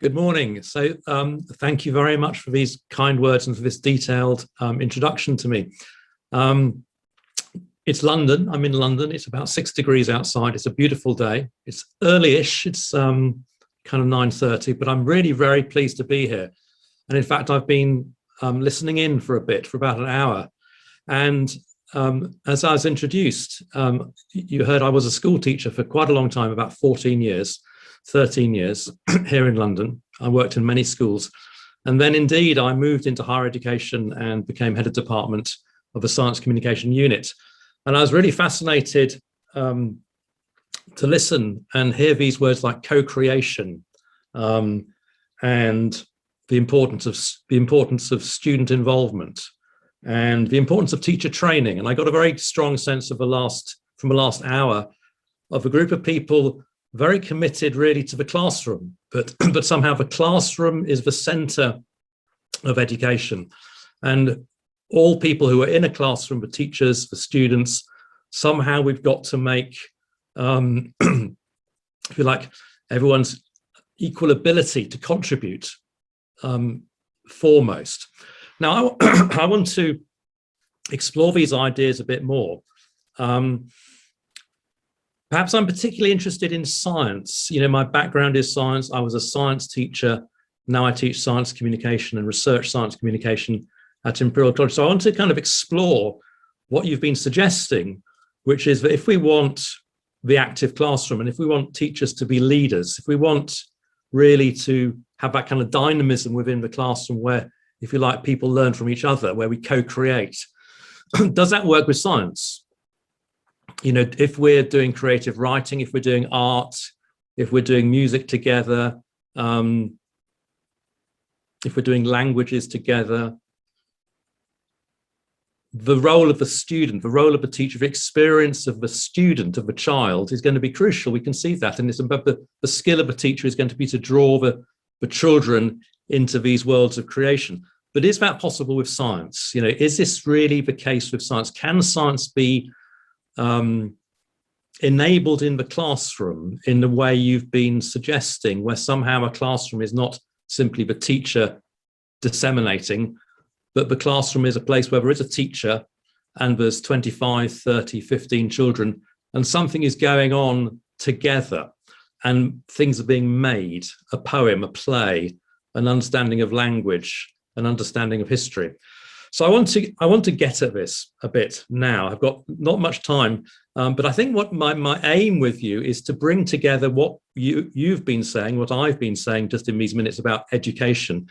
Good morning. So thank you very much for these kind words and for this detailed introduction to me. It's London. I'm in London. It's about 6 degrees outside. It's a beautiful day. It's early-ish. It's kind of 9:30, but I'm really very pleased to be here. And in fact, I've been listening in for a bit, for about an hour. And as I was introduced, you heard I was a school teacher for quite a long time, about 13 years here in London. I worked in many schools. And then indeed, I moved into higher education and became head of department of the science communication unit. And I was really fascinated to listen and hear these words like co-creation and the importance of student involvement and the importance of teacher training. And I got a very strong sense of from the last hour of a group of people very committed really to the classroom, but somehow the classroom is the center of education. And all people who are in a classroom, the teachers, the students, somehow we've got to make, if you like, everyone's equal ability to contribute foremost. Now, I want to explore these ideas a bit more. Perhaps I'm particularly interested in science. You know, my background is science. I was a science teacher. Now I teach science communication and research science communication at Imperial College. So I want to kind of explore what you've been suggesting, which is that if we want the active classroom and if we want teachers to be leaders, if we want really to have that kind of dynamism within the classroom where, if you like, people learn from each other, where we co-create, does that work with science? You know, if we're doing creative writing, if we're doing art, if we're doing music together, if we're doing languages together, the role of the student, the role of the teacher, the experience of the student, of the child is going to be crucial. We can see that. And it's about the skill of a teacher is going to be to draw the children into these worlds of creation. But is that possible with science? You know, is this really the case with science? Can science be enabled in the classroom in the way you've been suggesting, where somehow a classroom is not simply the teacher disseminating, but the classroom is a place where there is a teacher and there's 25, 30, 15 children and something is going on together and things are being made, a poem, a play, an understanding of language, an understanding of history. So I want to get at this a bit now. I've got not much time, but I think what my aim with you is to bring together what you've been saying, what I've been saying just in these minutes about education.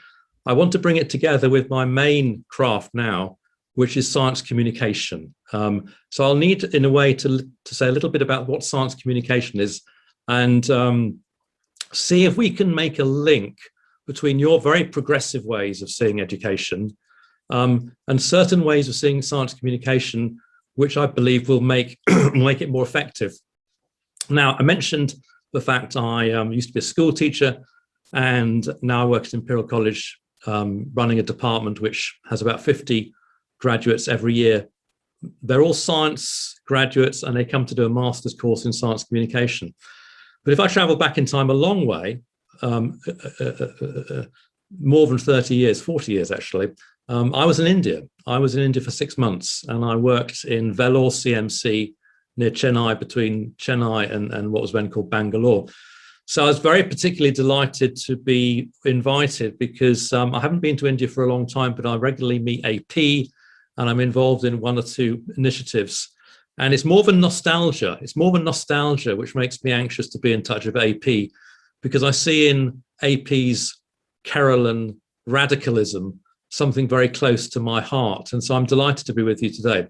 I want to bring it together with my main craft now, which is science communication. So I'll need, in a way, to say a little bit about what science communication is and see if we can make a link between your very progressive ways of seeing education and certain ways of seeing science communication, which I believe will make it more effective. Now, I mentioned the fact I used to be a school teacher, and now I work at Imperial College, running a department which has about 50 graduates every year. They're all science graduates, and they come to do a master's course in science communication. But if I travel back in time a long way, more than 30 years, 40 years actually, I was in India. I was in India for 6 months, and I worked in Vellore CMC near Chennai, between Chennai and what was then called Bangalore. So I was very particularly delighted to be invited because I haven't been to India for a long time, but I regularly meet AP and I'm involved in 1 or 2 initiatives. And it's more than nostalgia. It's more than nostalgia, which makes me anxious to be in touch with AP, because I see in AP's Carolan radicalism something very close to my heart, and so I'm delighted to be with you today.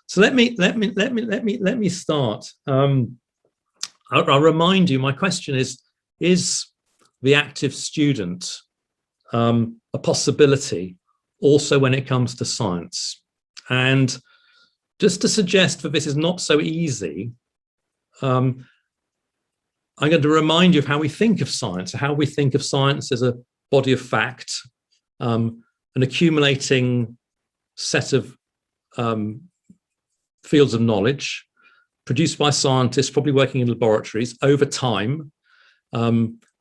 So let me start. I'll remind you. My question is the active student a possibility also when it comes to science? And just to suggest that this is not so easy, I'm going to remind you of how we think of science, as a body of fact, an accumulating set of fields of knowledge produced by scientists, probably working in laboratories over time,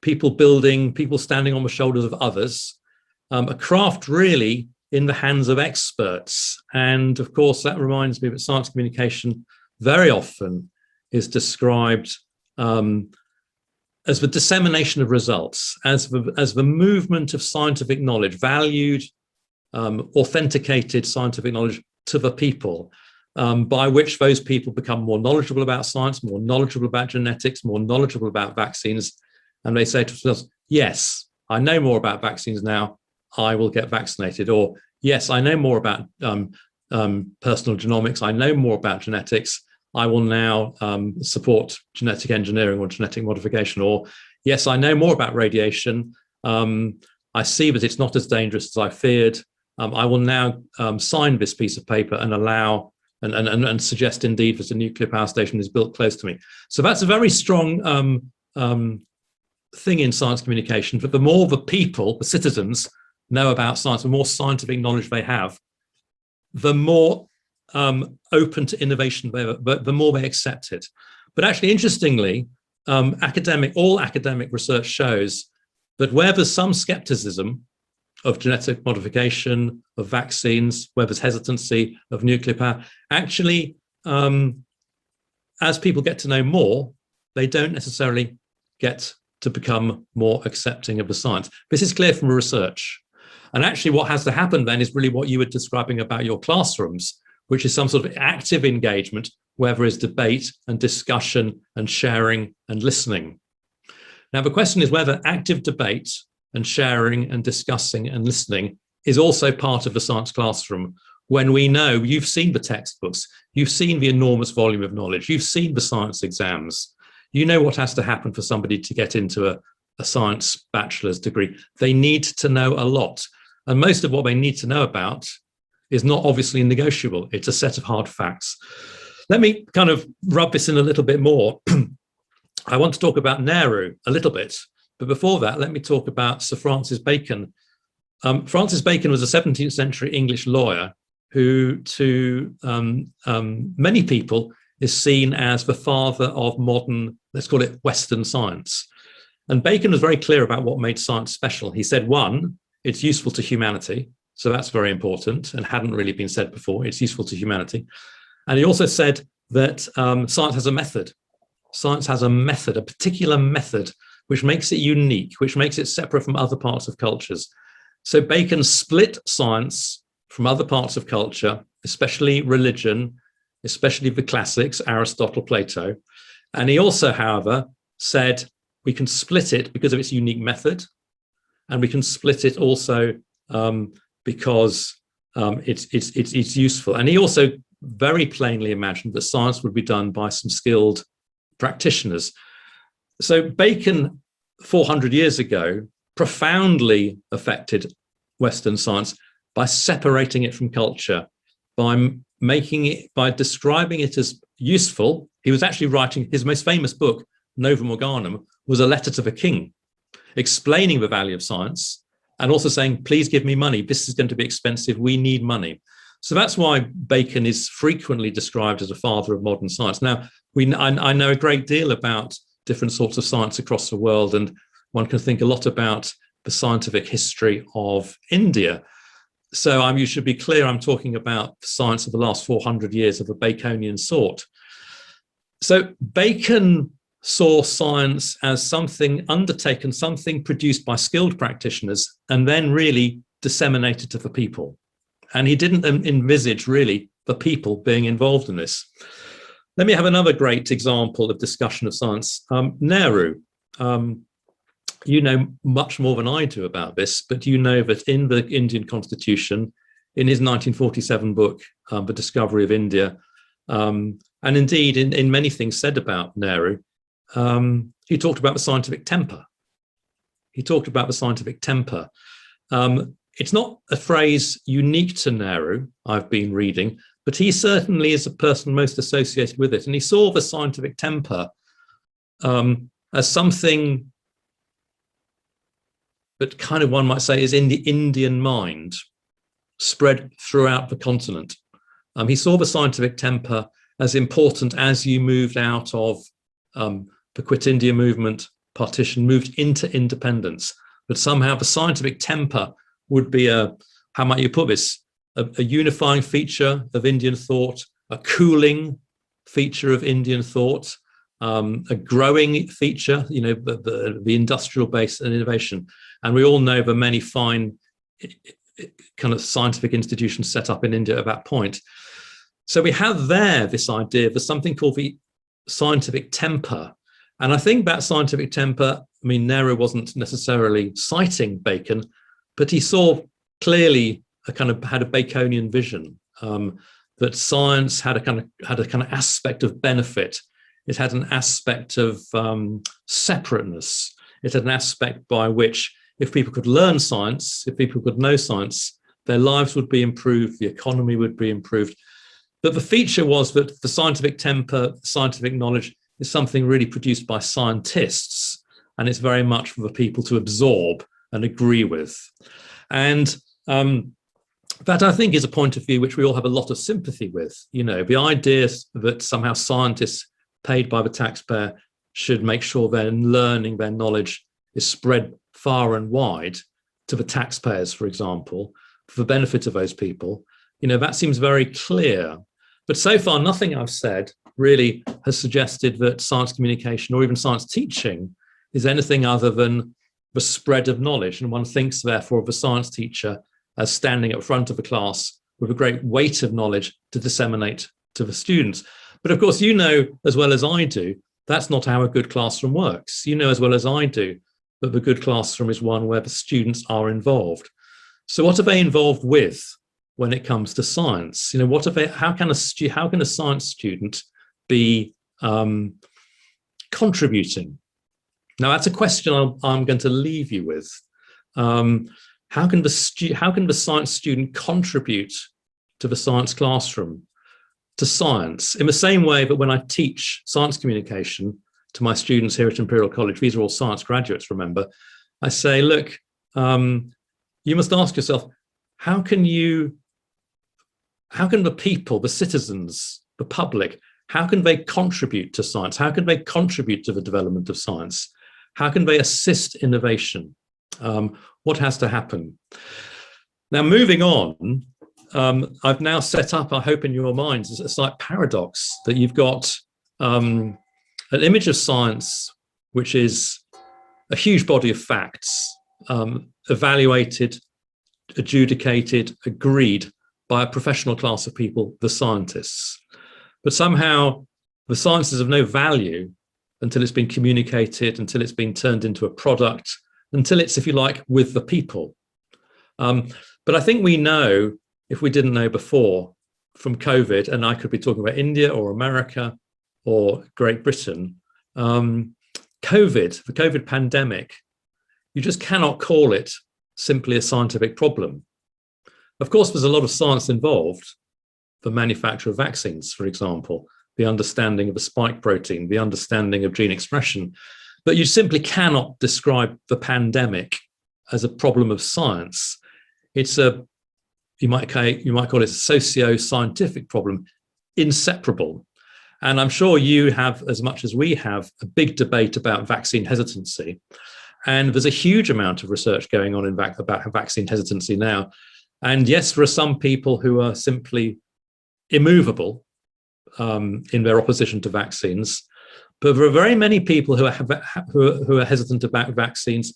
people building, people standing on the shoulders of others, a craft really in the hands of experts. And of course, that reminds me that science communication very often is described as the dissemination of results, as the movement of scientific knowledge, valued, authenticated scientific knowledge to the people, by which those people become more knowledgeable about science, more knowledgeable about genetics, more knowledgeable about vaccines. And they say to themselves, yes, I know more about vaccines now, I will get vaccinated. Or, yes, I know more about personal genomics, I know more about genetics, I will now support genetic engineering or genetic modification. Or, yes, I know more about radiation, I see that it's not as dangerous as I feared, I will now sign this piece of paper and allow and suggest indeed that a nuclear power station is built close to me. So that's a very strong thing in science communication, but the more the people, the citizens, know about science, the more scientific knowledge they have, the more open to innovation, the more they accept it. But actually, interestingly, all academic research shows that where there's some skepticism of genetic modification, of vaccines, where there's hesitancy of nuclear power, actually, as people get to know more, they don't necessarily get to become more accepting of the science. This is clear from research. And actually what has to happen then is really what you were describing about your classrooms, which is some sort of active engagement where there is debate and discussion and sharing and listening. Now, the question is whether active debate and sharing and discussing and listening is also part of the science classroom, when we know you've seen the textbooks, you've seen the enormous volume of knowledge, you've seen the science exams, you know what has to happen for somebody to get into a science bachelor's degree. They need to know a lot. And most of what they need to know about is not obviously negotiable. It's a set of hard facts. Let me kind of rub this in a little bit more. I want to talk about Nehru a little bit, but before that, let me talk about Sir Francis Bacon. Francis Bacon was a 17th century English lawyer who, to many people, is seen as the father of modern, let's call it Western science. And Bacon was very clear about what made science special. He said, one, it's useful to humanity. So that's very important and hadn't really been said before. It's useful to humanity. And he also said that science has a method. Science has a method, a particular method, which makes it unique, which makes it separate from other parts of cultures. So Bacon split science from other parts of culture, especially religion, especially the classics, Aristotle, Plato. And he also, however, said we can split it because of its unique method, and we can split it also because it's useful. And he also very plainly imagined that science would be done by some skilled practitioners. So Bacon, 400 years ago, profoundly affected Western science by separating it from culture, by describing it as useful. He was actually writing his most famous book, Novum Organum, was a letter to the king, explaining the value of science and also saying, please give me money. This is going to be expensive. We need money. So that's why Bacon is frequently described as a father of modern science. Now, I know a great deal about different sorts of science across the world, and one can think a lot about the scientific history of India. So you should be clear, I'm talking about science of the last 400 years of a Baconian sort. So Bacon saw science as something undertaken, something produced by skilled practitioners, and then really disseminated to the people. And he didn't envisage really the people being involved in this. Let me have another great example of discussion of science. Nehru. You know much more than I do about this, but you know that in the Indian Constitution, in his 1947 book, The Discovery of India, and indeed in many things said about Nehru, he talked about the scientific temper. He talked about the scientific temper. It's not a phrase unique to Nehru, I've been reading, but he certainly is the person most associated with it. And he saw the scientific temper as something that kind of, one might say, is in the Indian mind, spread throughout the continent. He saw the scientific temper as important as you moved out of the Quit India movement, partition, moved into independence. But somehow the scientific temper would be how might you put this, a unifying feature of Indian thought, a cooling feature of Indian thought, a growing feature, the industrial base and innovation. And we all know the many fine kind of scientific institutions set up in India at that point. So we have there this idea of something called the scientific temper. And I think that scientific temper, I mean, Nehru wasn't necessarily citing Bacon, but he saw clearly had a Baconian vision, that science had a kind of aspect of benefit. It had an aspect of separateness. It had an aspect by which if people could learn science, if people could know science, their lives would be improved, the economy would be improved. But the feature was that the scientific temper, scientific knowledge is something really produced by scientists, and it's very much for the people to absorb and agree with. And that, I think, is a point of view which we all have a lot of sympathy with. The idea that somehow scientists paid by the taxpayer should make sure their learning, their knowledge is spread far and wide to the taxpayers, for example, for the benefit of those people. That seems very clear. But so far, nothing I've said really has suggested that science communication or even science teaching is anything other than the spread of knowledge. And one thinks, therefore, of a science teacher as standing at the front of a class with a great weight of knowledge to disseminate to the students. But of course, as well as I do, that's not how a good classroom works. As well as I do that the good classroom is one where the students are involved. So what are they involved with when it comes to science? How can a science student be contributing? Now, that's a question I'm going to leave you with. How can the science student contribute to the science classroom, to science, in the same way that when I teach science communication to my students here at Imperial College, these are all science graduates, remember, I say, look, you must ask yourself, how can the people, the citizens, the public, how can they contribute to science? How can they contribute to the development of science? How can they assist innovation? What has to happen? Now, moving on, I've now set up, I hope in your minds, a slight paradox that you've got an image of science, which is a huge body of facts, evaluated, adjudicated, agreed by a professional class of people, the scientists. But somehow the science is of no value until it's been communicated, until it's been turned into a product, until it's, if you like, with the people. But I think we know, if we didn't know before, from COVID, and I could be talking about India or America or Great Britain, the COVID pandemic, you just cannot call it simply a scientific problem. Of course, there's a lot of science involved, the manufacture of vaccines, for example, the understanding of a spike protein, the understanding of gene expression. But you simply cannot describe the pandemic as a problem of science. It's you might call it a socio-scientific problem, inseparable. And I'm sure you have, as much as we have, a big debate about vaccine hesitancy. And there's a huge amount of research going on about vaccine hesitancy now. And yes, there are some people who are simply immovable in their opposition to vaccines. But there are very many people who are hesitant about vaccines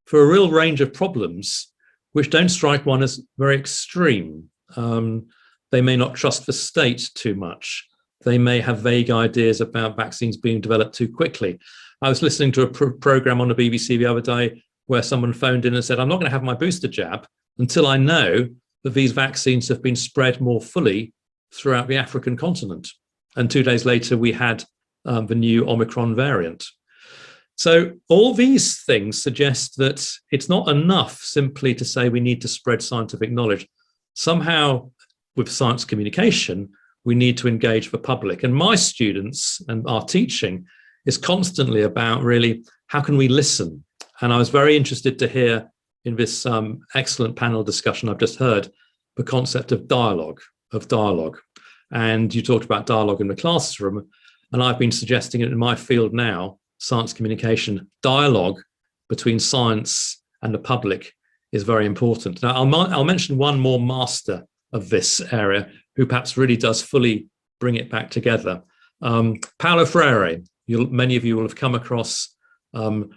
for a real range of problems, which don't strike one as very extreme. They may not trust the state too much. They may have vague ideas about vaccines being developed too quickly. I was listening to a program on the BBC the other day where someone phoned in and said, I'm not going to have my booster jab until I know that these vaccines have been spread more fully throughout the African continent. And 2 days later, we had the new Omicron variant. So all these things suggest that it's not enough simply to say we need to spread scientific knowledge. Somehow, with science communication, we need to engage the public. And my students and our teaching is constantly about really, how can we listen? And I was very interested to hear in this excellent panel discussion I've just heard, the concept of dialogue. And you talked about dialogue in the classroom, and I've been suggesting it in my field now science communication, dialogue between science and the public is very important. Now, I'll mention one more master of this area who perhaps really does fully bring it back together. Paulo Freire, many of you will have come across, an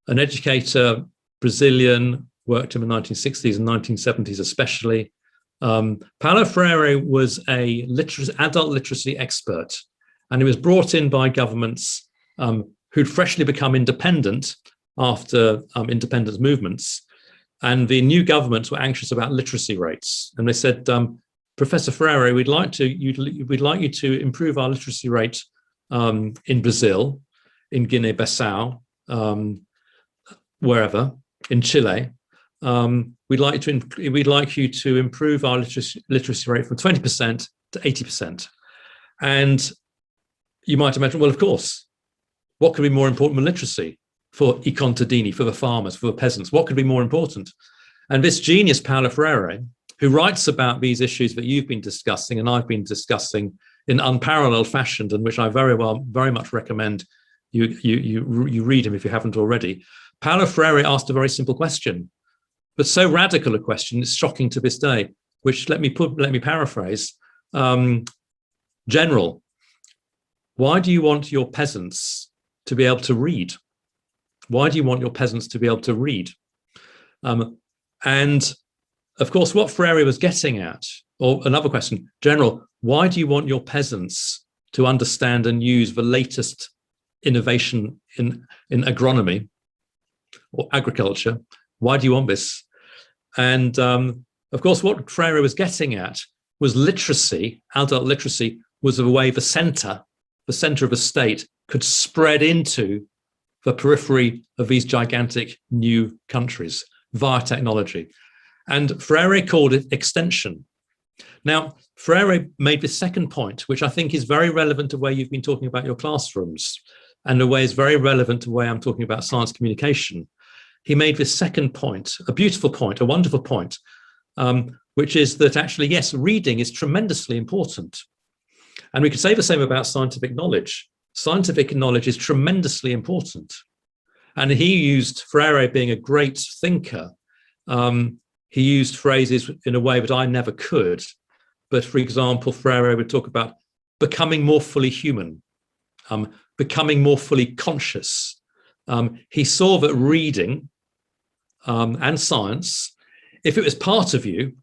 educator, Brazilian, worked in the 1960s and 1970s especially. Paulo Freire was a adult literacy expert, and he was brought in by governments who'd freshly become independent after independence movements. And the new governments were anxious about literacy rates. And they said, Professor Freire, we'd like you to improve our literacy rate in Brazil, in Guinea-Bissau, wherever, in Chile. We'd like you to improve our literacy rate from 20% to 80%. And you might imagine, well, of course, what could be more important than literacy for I contadini, for the farmers, for the peasants? What could be more important? And this genius, Paulo Freire, who writes about these issues that you've been discussing and I've been discussing in unparalleled fashion, and which I very much recommend you read him if you haven't already. Paulo Freire asked a very simple question, but so radical a question, it's shocking to this day, which let me paraphrase. General, why do you want your peasants to be able to read? Why do you want your peasants to be able to read? And of course, what Freire was getting at, or another question, General, why do you want your peasants to understand and use the latest innovation in agronomy or agriculture? Why do you want this? And of course, what Freire was getting at was literacy, adult literacy, was a way the center of a state could spread into the periphery of these gigantic new countries via technology. And Freire called it extension. Now, Freire made the second point, which I think is very relevant to where you've been talking about your classrooms, and the way is very relevant to the way I'm talking about science communication. He made this second point, a beautiful point, a wonderful point, which is that actually, yes, reading is tremendously important. And we could say the same about scientific knowledge. Scientific knowledge is tremendously important. And Freire being a great thinker, he used phrases in a way that I never could. But for example, Freire would talk about becoming more fully human, becoming more fully conscious. He saw that reading and science, if it was part of you,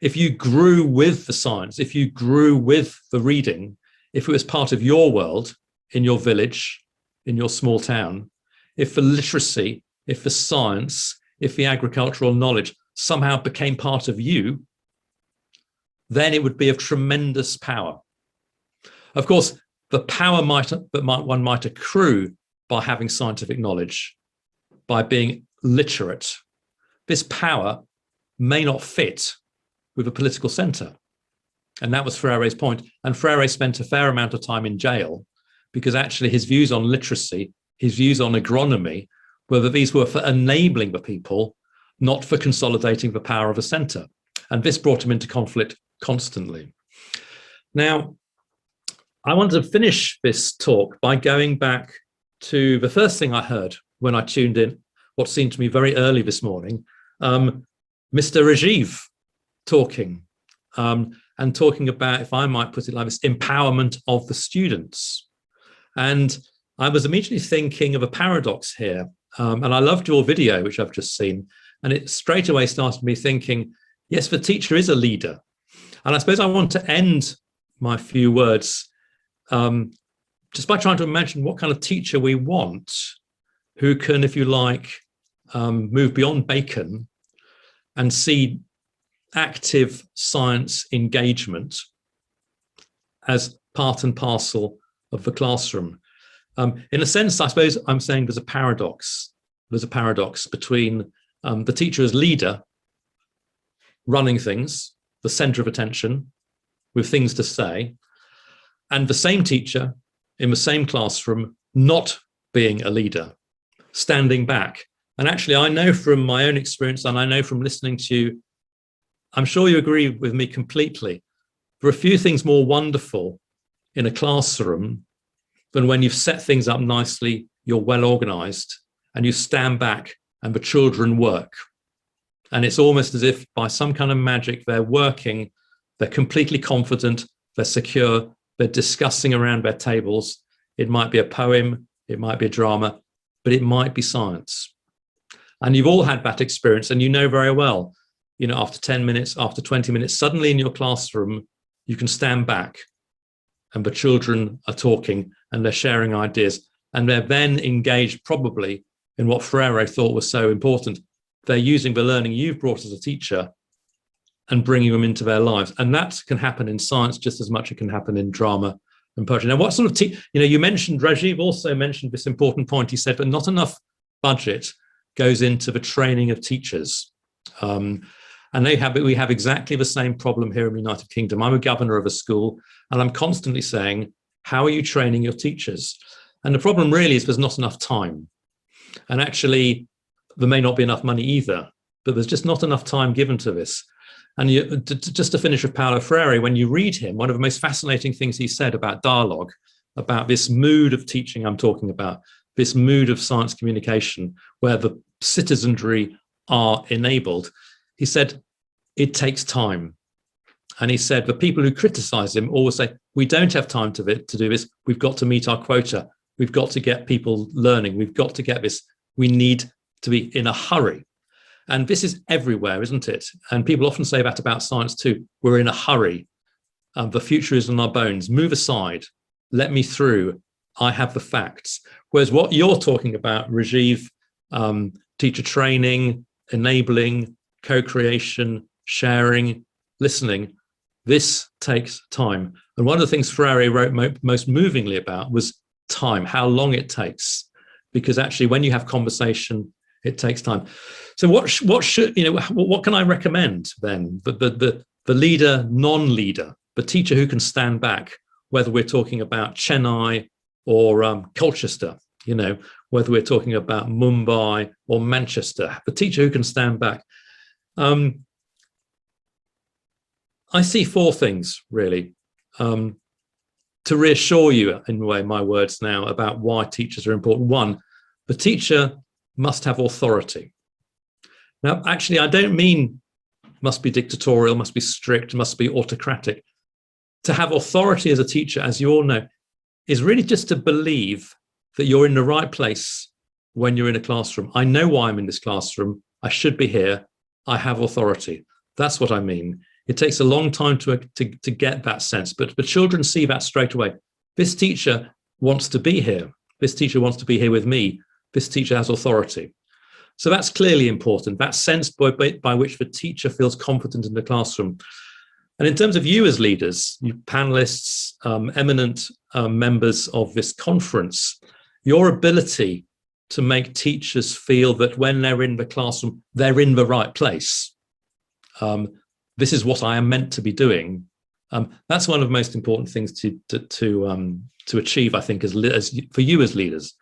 if you grew with the science, if you grew with the reading, if it was part of your world, in your village, in your small town, if the literacy, if the science, if the agricultural knowledge somehow became part of you, then it would be of tremendous power. Of course, the power one might accrue by having scientific knowledge, by being literate. This power may not fit with a political center. And that was Freire's point. And Freire spent a fair amount of time in jail because actually his views on literacy, his views on agronomy, were that these were for enabling the people, not for consolidating the power of a center. And this brought him into conflict constantly. Now, I want to finish this talk by going back to the first thing I heard when I tuned in, what seemed to me very early this morning, Mr. Rajiv talking, and talking about, if I might put it like this, empowerment of the students. And I was immediately thinking of a paradox here. And I loved your video, which I've just seen. And it straight away started me thinking, yes, the teacher is a leader. And I suppose I want to end my few words just by trying to imagine what kind of teacher we want, who can, if you like, move beyond Bacon and see active science engagement as part and parcel of the classroom. In a sense, I suppose I'm saying there's a paradox. There's a paradox between the teacher as leader, running things, the center of attention, with things to say, and the same teacher in the same classroom not being a leader, standing back. And actually, I know from my own experience, and I know from listening to you, I'm sure you agree with me completely. There are a few things more wonderful in a classroom than when you've set things up nicely, you're well organized, and you stand back and the children work. And it's almost as if by some kind of magic, they're working, they're completely confident, they're secure, they're discussing around their tables. It might be a poem, it might be a drama, but it might be science. And you've all had that experience, and you know very well, you know, after 10 minutes, after 20 minutes, suddenly in your classroom, you can stand back and the children are talking and they're sharing ideas, and they're then engaged probably in what Ferreira thought was so important. They're using the learning you've brought as a teacher and bringing them into their lives. And that can happen in science just as much as it can happen in drama and poetry. Now, what sort of, you mentioned, Rajiv also mentioned this important point. He said, but not enough budget goes into the training of teachers. And we have exactly the same problem here in the United Kingdom. I'm a governor of a school, and I'm constantly saying, how are you training your teachers? And the problem really is there's not enough time. And actually, there may not be enough money either, but there's just not enough time given to this. And just to finish with Paulo Ferreira, when you read him, one of the most fascinating things he said about dialogue, about this mood of teaching I'm talking about, this mood of science communication, where the citizenry are enabled, he said, it takes time. And he said, the people who criticize him always say, we don't have time to do this. We've got to meet our quota. We've got to get people learning. We've got to get this. We need to be in a hurry. And this is everywhere, isn't it? And people often say that about science too. We're in a hurry. The future is in our bones. Move aside. Let me through. I have the facts. Whereas what you're talking about, Rajiv, teacher training, enabling, co-creation, sharing, listening, this takes time. And one of the things Ferreira wrote most movingly about was time, how long it takes. Because actually, when you have conversation, it takes time. So what should, what can I recommend then? The leader, non-leader, the teacher who can stand back, whether we're talking about Chennai or Colchester, whether we're talking about Mumbai or Manchester, the teacher who can stand back. I see four things really to reassure you, in a way, my words now about why teachers are important. One, the teacher must have authority. Now, actually, I don't mean must be dictatorial, must be strict, must be autocratic. To have authority as a teacher, as you all know, is really just to believe that you're in the right place when you're in a classroom. I know why I'm in this classroom. I should be here. I have authority. That's what I mean. It takes a long time to get that sense, but children see that straight away. This teacher wants to be here. This teacher wants to be here with me. This teacher has authority. So that's clearly important, that sense by which the teacher feels confident in the classroom. And in terms of you as leaders, you panelists, eminent members of this conference, your ability to make teachers feel that when they're in the classroom, they're in the right place. This is what I am meant to be doing. That's one of the most important things to achieve, I think, as for you as leaders.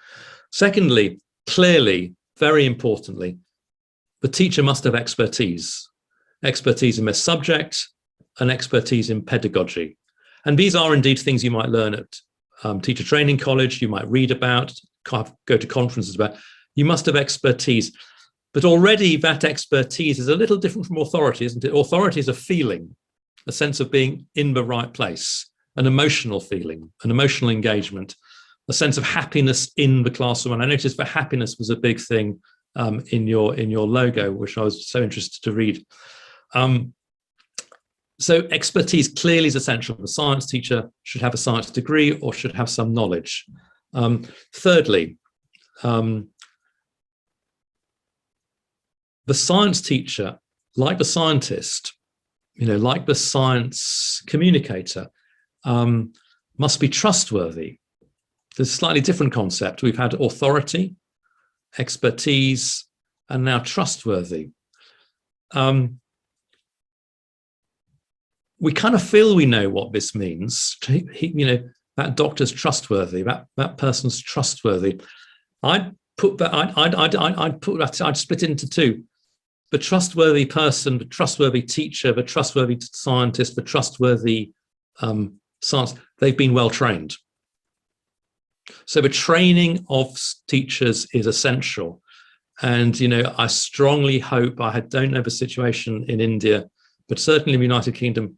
Secondly, clearly, very importantly, the teacher must have expertise in their subject and expertise in pedagogy. And these are indeed things you might learn at teacher training college, you might read about, go to conferences about. You must have expertise. But already that expertise is a little different from authority, isn't it? Authority is a feeling, a sense of being in the right place, an emotional feeling, an emotional engagement, a sense of happiness in the classroom. And I noticed that happiness was a big thing in your logo, which I was so interested to read. So expertise clearly is essential. The science teacher should have a science degree or should have some knowledge. Thirdly, the science teacher, like the scientist, like the science communicator, must be trustworthy. There's a slightly different concept. We've had authority, expertise, and now trustworthy. We kind of feel we know what this means. That doctor's trustworthy. That person's trustworthy. I'd split it into two. The trustworthy person, the trustworthy teacher, the trustworthy scientist, the trustworthy science, they've been well trained. So the training of teachers is essential. And, I strongly hope, don't know the situation in India, but certainly in the United Kingdom,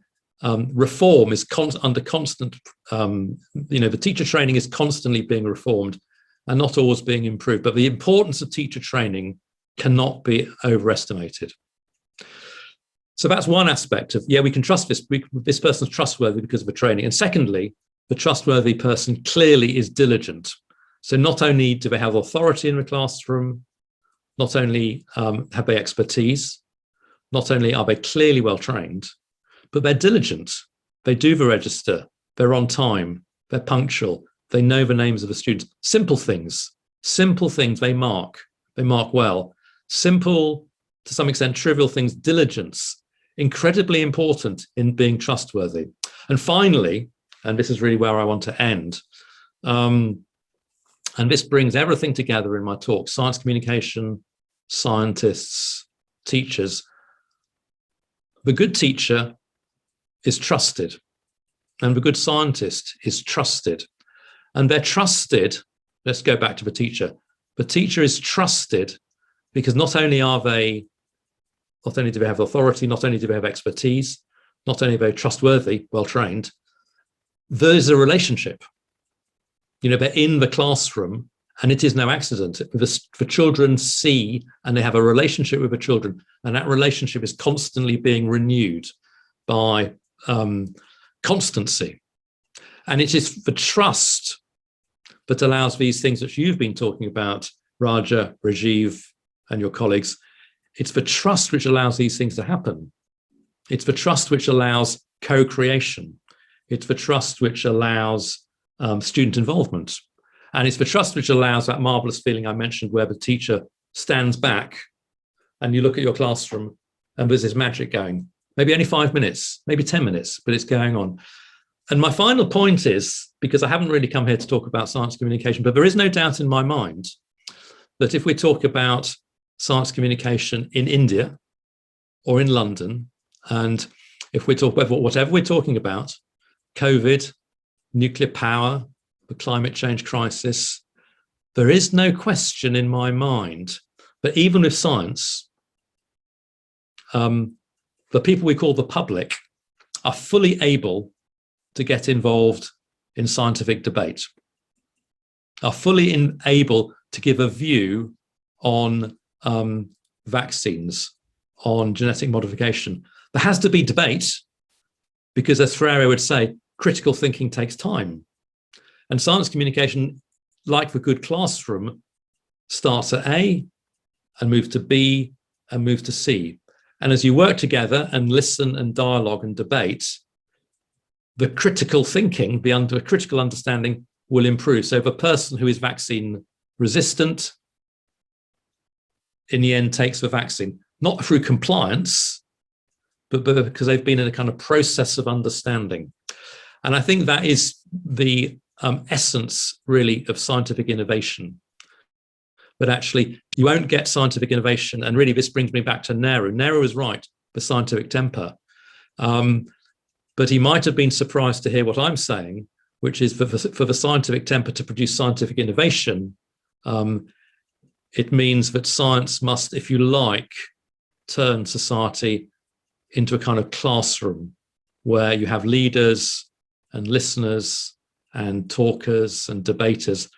reform is under constant, the teacher training is constantly being reformed and not always being improved. But the importance of teacher training cannot be overestimated. So that's one aspect of, we can trust this person's trustworthy because of the training. And secondly, the trustworthy person clearly is diligent. So not only do they have authority in the classroom, not only have they expertise, not only are they clearly well trained, but they're diligent. They do the register, they're on time, they're punctual, they know the names of the students. Simple things they mark well. Simple, to some extent, trivial things, diligence, incredibly important in being trustworthy. And finally, and this is really where I want to end, and this brings everything together in my talk: science communication, scientists, teachers. The good teacher is trusted, and the good scientist is trusted. And they're trusted, let's go back to the teacher. The teacher is trusted because not only do they have authority, not only do they have expertise, not only are they trustworthy, well-trained, there's a relationship. They're in the classroom, and it is no accident. The children see, and they have a relationship with the children, and that relationship is constantly being renewed by constancy. And it is the trust that allows these things that you've been talking about, Raja, Rajiv, and your colleagues. It's the trust which allows these things to happen. It's the trust which allows co-creation. It's the trust which allows student involvement. And it's the trust which allows that marvelous feeling I mentioned, where the teacher stands back and you look at your classroom and there's this magic going. Maybe only 5 minutes, maybe 10 minutes, but it's going on. And my final point is, because I haven't really come here to talk about science communication, but there is no doubt in my mind that if we talk about science communication in India or in London, and if we talk about whatever we're talking about, COVID, nuclear power, the climate change crisis, there is no question in my mind that even with science, the people we call the public are fully able to get involved in scientific debate, are fully able to give a view on vaccines, on genetic modification. There has to be debate because, as Freire would say, critical thinking takes time. And science communication, like the good classroom, starts at A and moves to B and moves to C. And as you work together and listen and dialogue and debate, the critical thinking, the critical understanding will improve. So if a person who is vaccine resistant, in the end takes the vaccine, not through compliance, but because they've been in a kind of process of understanding. And I think that is the essence, really, of scientific innovation. But actually, you won't get scientific innovation. And really, this brings me back to Nehru. Nehru was right, the scientific temper. But he might have been surprised to hear what I'm saying, which is for the scientific temper to produce scientific innovation, it means that science must, if you like, turn society into a kind of classroom where you have leaders and listeners and talkers and debaters.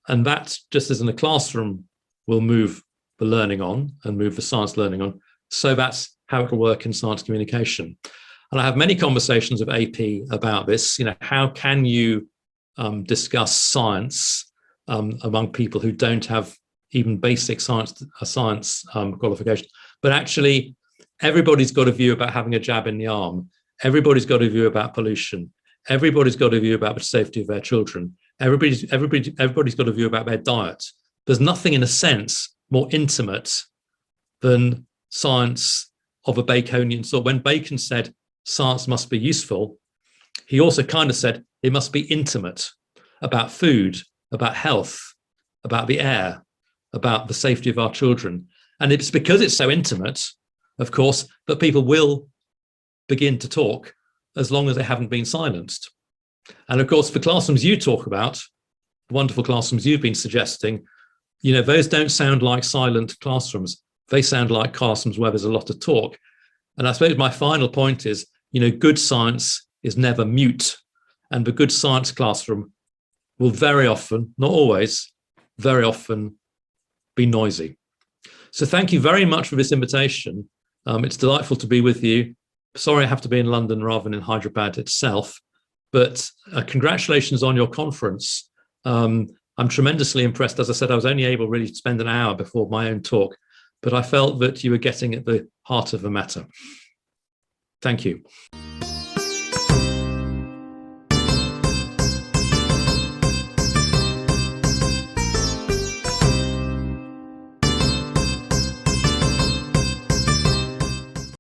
And that, just as in a classroom, will move the learning on and move the science learning on. So that's how it will work in science communication. And I have many conversations with AP about this. How can you discuss science among people who don't have even basic science qualification? But actually, everybody's got a view about having a jab in the arm. Everybody's got a view about pollution. Everybody's got a view about the safety of their children. Everybody's got a view about their diet. There's nothing, in a sense, more intimate than science of a Baconian sort. When Bacon said science must be useful, he also kind of said it must be intimate about food, about health, about the air, about the safety of our children. And it's because it's so intimate, of course, that people will begin to talk as long as they haven't been silenced. And of course, the classrooms you talk about, wonderful classrooms you've been suggesting, those don't sound like silent classrooms. They sound like classrooms where there's a lot of talk. And I suppose my final point is, good science is never mute. And the good science classroom will very often, not always, very often be noisy. So thank you very much for this invitation. It's delightful to be with you. Sorry I have to be in London rather than in Hyderabad itself, but congratulations on your conference. I'm tremendously impressed. As I said, I was only able really to spend an hour before my own talk, but I felt that you were getting at the heart of the matter. Thank you.